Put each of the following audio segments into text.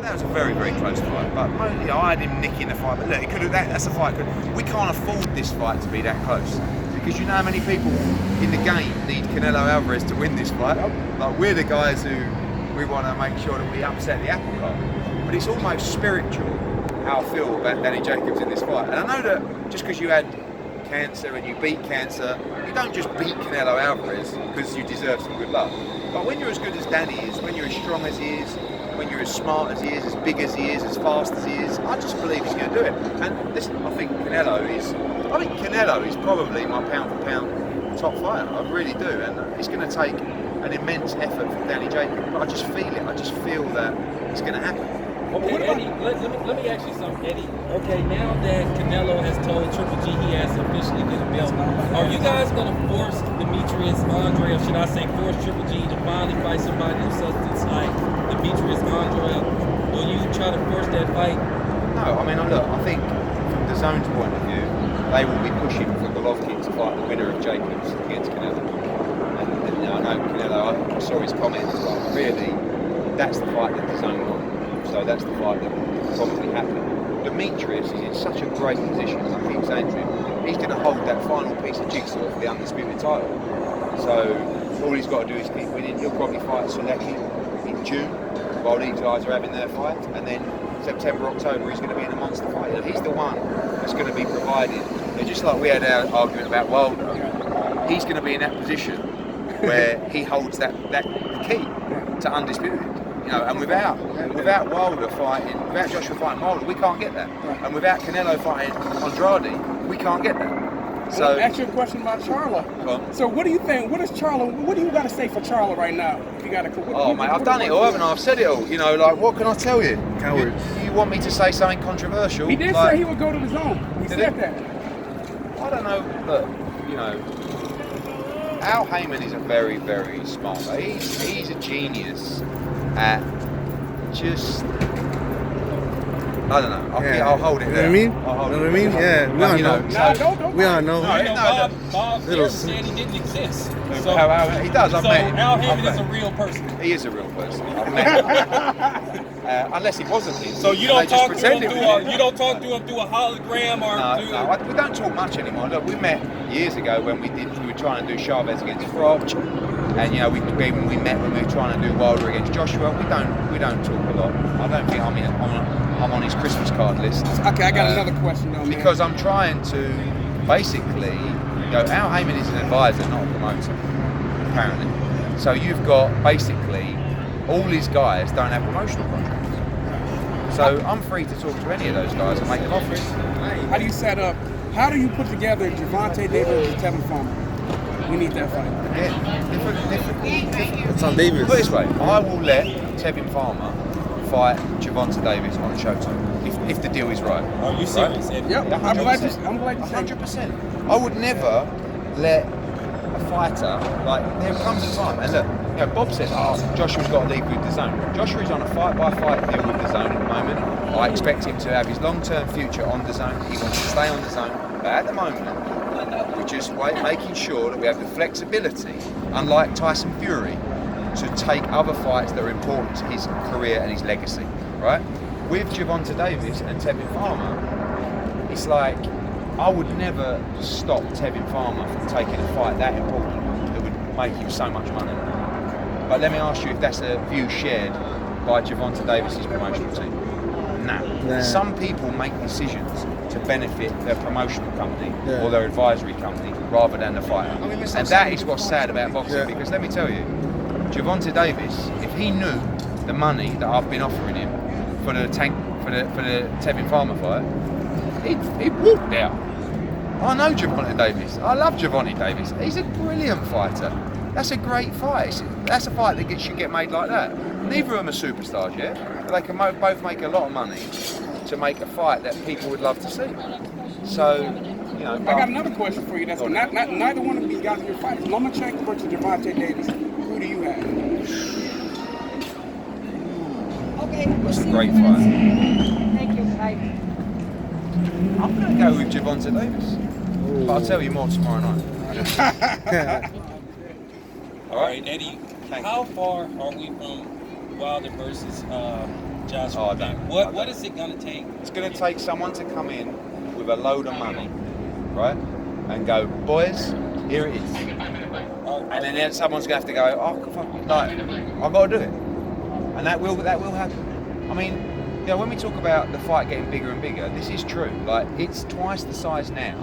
that was a very, very close fight. But you know, I had him nicking the fight. But look, it could have. That's a fight. We can't afford this fight to be that close, because you know how many people in the game need Canelo Alvarez to win this fight. Like, we're the guys who we want to make sure that we upset the apple cart. But it's almost spiritual how I feel about Danny Jacobs in this fight. And I know that just because you had cancer and you beat cancer, you don't just beat Canelo Alvarez because you deserve some good luck. But when you're as good as Danny is, when you're as strong as he is, when you're as smart as he is, as big as he is, as fast as he is, I just believe he's going to do it. And listen, I think Canelo is probably my pound for pound top fighter. I really do, and it's going to take an immense effort from Danny Jacobs. But I just feel it. I just feel that it's going to happen. Okay, Eddie, let me ask you something, Eddie. Okay, now that Canelo has told Triple G he has officially get a belt, are you guys going to force Demetrius-Andrade, or should I say force Triple G to finally fight somebody of substance like Demetrius-Andrade? Will you try to force that fight? No, I mean, look, I think from the zone's point of view, they will be pushing for Golovkin to fight the winner of Jacobs against Canelo. And you know, I know Canelo, I saw his comments, but really, that's the fight that the zone won. So that's the fight that will probably happen. Demetrius is in such a great position, as I keep saying to him. He's going to hold that final piece of jigsaw for the undisputed title. So all he's got to do is keep winning. He'll probably fight Selecki in June while these guys are having their fight. And then September, October, he's going to be in a monster fight. And he's the one that's going to be providing. And just like we had our argument about Wilder, he's going to be in that position where he holds that key to undisputed. You know, and without Wilder fighting, without Joshua fighting Wilder, we can't get that. And without Canelo fighting Andrade, we can't get that. So, I'll ask you a question about Charlo. So, what do you think? What is Charlo? What do you got to say for Charlo right now? If you got to. Oh, mate, I've done it all, haven't I? I've said it all. You know, like, what can I tell you? Cowards. You want me to say something controversial? He did say he would go to the zone. He said that. I don't know. Look, you know, Al Haymon is a very, very smart guy. He's a genius at just, I don't know. I'll hold it there. You know what I mean? Yeah, we all know. We all know. Bob said he didn't exist. So, he does. So Al Haymon is a real person. He is a real person. I've met him. Unless he wasn't. So you don't talk to him through a hologram or No, we don't talk much anymore. Look, we met years ago when we were trying to do Chavez against Froch, and you know we met when we were trying to do Wilder against Joshua. We don't talk a lot. I don't think I'm on his Christmas card list. Okay, I got another question though, because I'm trying to basically, you know, Al Haymon is an advisor, not a promoter, apparently. So you've got basically all his guys don't have promotional contracts. So I'm free to talk to any of those guys and make them offers. How do you set up? How do you put together Gervonta Davis and Tevin Farmer? We need that fight. Yeah, different. It's on Davis. Put it this way, I will let Tevin Farmer fight Gervonta Davis on Showtime if the deal is right. Are you serious? Right? Yep. I'm glad you said 100%. I would never let a fighter, like, there comes a time, and look, you know, Bob said, Joshua's got to leave with the zone. Joshua's on a fight-by-fight deal with the zone at the moment. I expect him to have his long-term future on the zone. He wants to stay on the zone, but at the moment, we're just making sure that we have the flexibility, unlike Tyson Fury, to take other fights that are important to his career and his legacy, right? With Gervonta Davis and Tevin Farmer, it's like, I would never stop Tevin Farmer from taking a fight that important that would make him so much money. But let me ask you if that's a view shared by Gervonta Davis's promotional team. Nah. Some people make decisions to benefit their promotional company or their advisory company rather than the fighter. And that is what's sad about boxing, because let me tell you, Gervonta Davis, if he knew the money that I've been offering him for the Tevin Farmer fight, he'd walk out. I know Gervonta Davis. I love Gervonta Davis. He's a brilliant fighter. That's a great fight. That's a fight that should get made like that. Neither of them are superstars yet, but they can both make a lot of money to make a fight that people would love to see. So, you know. I got another question for you. That's not neither one of these guys in your fight. Lomachenko versus Gervonta Davis. Who do you have? Okay. That's a great fight. Thank you. Bye. I'm going to go with Gervonta Davis. But I'll tell you more tomorrow night. All right, Eddie. How far are we from Wilder versus Josh, Oh, I don't. what is it going to take? It's going to take someone to come in with a load of money, right, and go, boys, here it is. And then someone's going to have to go, oh, fuck, like, I've got to do it. And that will happen. I mean, you know, when we talk about the fight getting bigger and bigger, this is true. Like, it's twice the size now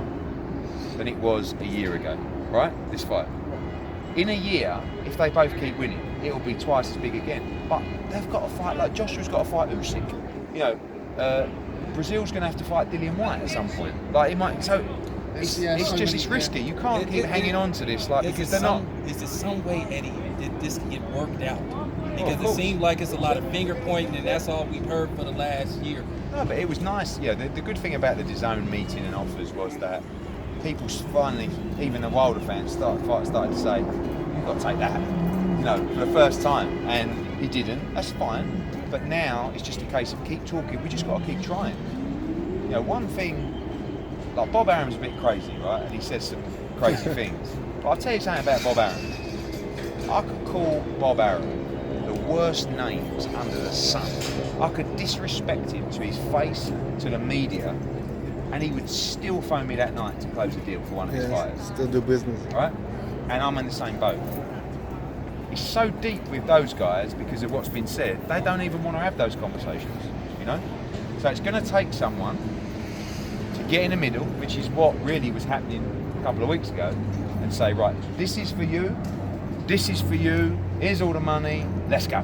than it was a year ago, right? This fight. In a year, if they both keep winning, it'll be twice as big again. But they've got to fight, like Joshua's got to fight Usyk. You know, Brazil's going to have to fight Dillian White at some point. Like, it might. So it's risky. You can't keep hanging on to this, like, because they're not. Is there some way, Eddie, that this can get worked out? Because it seems like it's a lot of finger pointing, and that's all we've heard for the last year. No, but it was nice. Yeah, the good thing about the DAZN meeting and offers was that people finally, even the Wilder fans, started to say, "You've got to take that," you know, for the first time, and he didn't. That's fine. But now it's just a case of keep talking. We just got to keep trying. You know, one thing, like Bob Arum's a bit crazy, right? And he says some crazy things. But I'll tell you something about Bob Arum. I could call Bob Arum the worst names under the sun. I could disrespect him to his face, to the media, and he would still phone me that night to close a deal for one of his fighters. Still do business. Right? And I'm in the same boat. He's so deep with those guys because of what's been said, they don't even want to have those conversations, you know? So it's going to take someone to get in the middle, which is what really was happening a couple of weeks ago, and say, right, this is for you, here's all the money, let's go.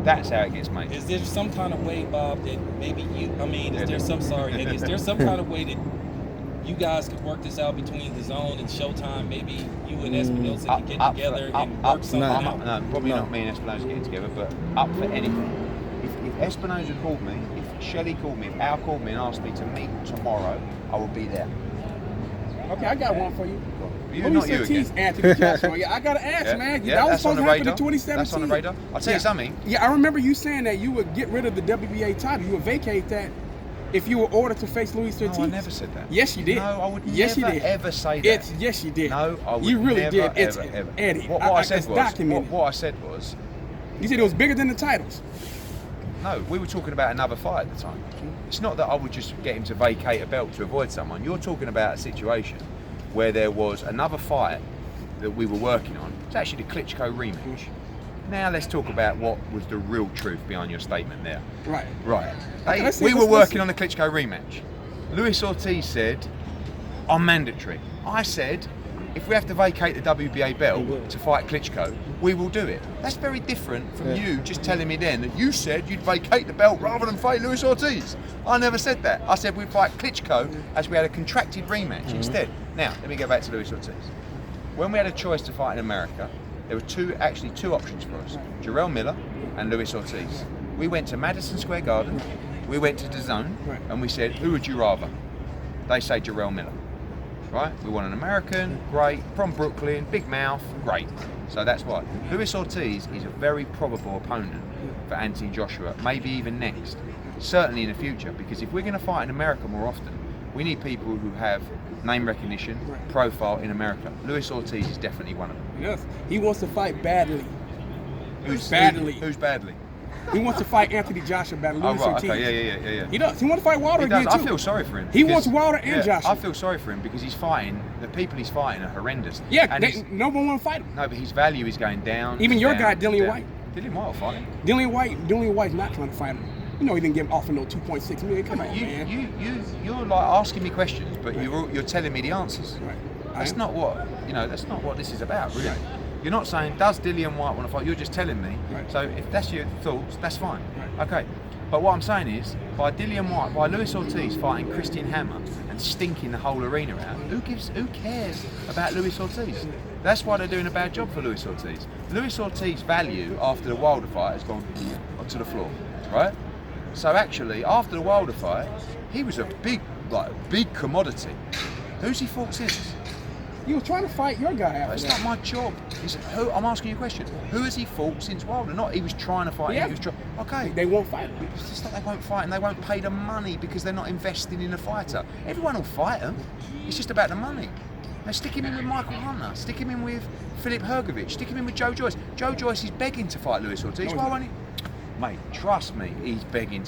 That's how it gets made. Is there some kind of way, Bob, that maybe is there some kind of way that you guys could work this out between DAZN and Showtime? Maybe you and Espinosa can get together and work something out? No, probably not me and Espinosa getting together, but up for anything. If Espinosa called me, if Shelley called me, if Al called me and asked me to meet tomorrow, I will be there. Okay, I got one for you. Not you again. Anthony Joshua. Yeah, I gotta ask, man. That was supposed to happen in 2017. That's on the radar. I'll tell you something. Yeah, I remember you saying that you would get rid of the WBA title. You would vacate that if you were ordered to face Luis Ortiz. No, I never said that. Yes, you did. No, I would never ever say that. Yes, you did. No, I would You really never, did. ever. Eddie, What I said was, documented. what I said was, You said it was bigger than the titles. no, we were talking about another fight at the time. It's not that I would just get him to vacate a belt to avoid someone. You're talking about a situation where there was another fight that we were working on. It's actually the Klitschko rematch. Now let's talk about what was the real truth behind your statement there. Right. We were working on the Klitschko rematch. Luis Ortiz said, I'm mandatory. I said, if we have to vacate the WBA belt to fight Klitschko, we will do it. That's very different from you just telling me then that you said you'd vacate the belt rather than fight Luis Ortiz. I never said that. I said we'd fight Klitschko as we had a contracted rematch instead. Now, let me go back to Luis Ortiz. When we had a choice to fight in America, there were two options for us, Jarrell Miller and Luis Ortiz. We went to Madison Square Garden, we went to DAZN, and we said, who would you rather? They say Jarrell Miller, right? We want an American, great, from Brooklyn, big mouth, great. So that's why. Luis Ortiz is a very probable opponent for Anthony Joshua, maybe even next. Certainly in the future, because if we're going to fight in America more often, we need people who have name recognition, profile in America. Luis Ortiz is definitely one of them. Yes. He wants to fight badly. Who's badly? He wants to fight Anthony Joshua badly. Luis Ortiz. Okay, yeah. He does. He wants to fight Wilder again too. I feel sorry for him. He wants Wilder and Joshua. I feel sorry for him because he's fighting, the people he's fighting are horrendous. Yeah, no one want to fight him. No, but his value is going down. Even your guy, Dillian White. Dillian White will fight him. Dillian White's not trying to fight him. You know he didn't get offered no 2.6 million. Come on, man. You're like asking me questions, but you're telling me the answers. Right. That's not what this is about, really. Right. You're not saying, does Dillian White want to fight? You're just telling me. Right. So if that's your thoughts, that's fine. Right. Okay. But what I'm saying is, by Luis Ortiz fighting Christian Hammer and stinking the whole arena out, who cares about Luis Ortiz? That's why they're doing a bad job for Luis Ortiz. Luis Ortiz's value after the Wilder fight has gone to the floor, right? So actually, after the Wilder fight, he was a big commodity. Who's he fought since? He was trying to fight your guy after It's that. not my job. I'm asking you a question. Who has he fought since Wilder? Not he was trying to fight him. Okay. They won't fight him. It's just that they won't fight and they won't pay the money because they're not investing in a fighter. Everyone will fight him. It's just about the money. Now stick him in with Michael Hunter. Stick him in with Philip Hergovich. Stick him in with Joe Joyce. Joe Joyce is begging to fight Luis Ortiz. Why won't he? Mate, trust me, he's begging